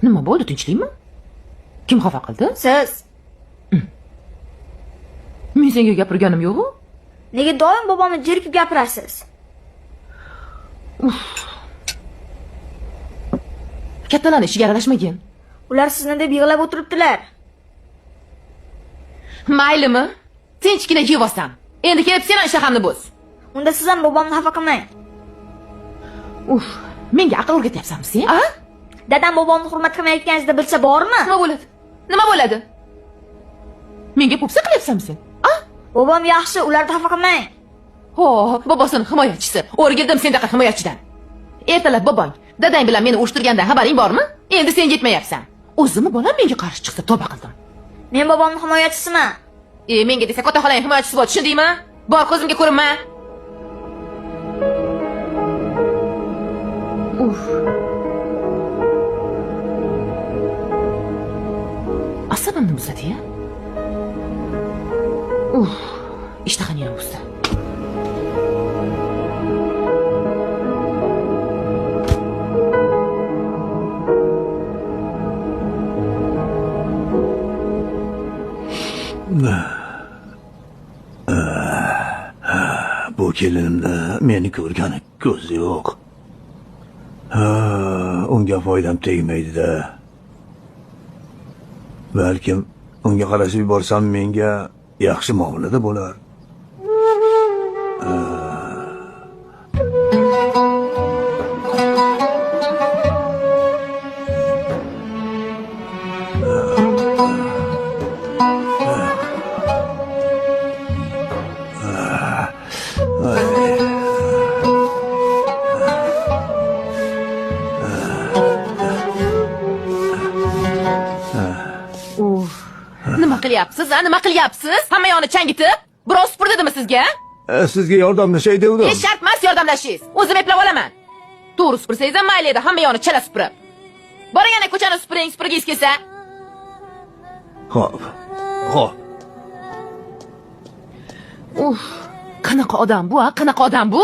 Nima bo'ldi, tinchlikmi? Kim xafa qildi? Siz. Men senga gapirganim yo'q-ku. Nega doim bobomni jerkib gapirasiz? Kattalarning ishiga aralashmagin. Ular sizni deb yig'lab o'tiribdilar. Maylimi? Sen kichkina jivosan. Endi kelib sen ishlahamni bo'z. Unda siz ham bobomni xafa qilmang. Menga aql o'rgatyapsanmi sen? A? Dadam bobomni hurmat qilmayotganingizni bilsa bormi? Nima bo'ladi? Nima bo'ladi? Menga po'pisa qilyapsanmi sen? A? Bobom yaxshi, ularni xafa qilmang. Bobosining himoyachisi. O'rgildim sendaqa himoyachidan. Ertalab bobong dadang bilan meni urishtirgandan xabaring bormi? Endi sen yetmayapsan. O'zimni bolam menga qarshi chiqsa tavba qildim. Men bobomning himoyachisiman. Menga desa katta xolang himoyachisi bo'l, tushundingmi? Bor, ko'zimga ko'rinma. Asabimni buzadi-ya. Ishtahani ham buzdi. Bu kelinimni meni ko'rgani ko'zi yo'q. Unga foydam tegmaydi-da. Balkim unga qarashib yuborsam menga yaxshi muomalada bo'lar. Nima qilyapsiz? Hamma yoqni changitib, biroz supurdidimi sizga? Sizga yordamlashay devdim. Hech shart emas yordamlashingiz. O'zim eplab olaman. To'g'ri supursangiz ham mayli edi, hamma yoqni chala supurib. Boring ana ko'chani supurgingiz kelsa. Xo'p. Qanaqa odam bu, Qanaqa odam bu?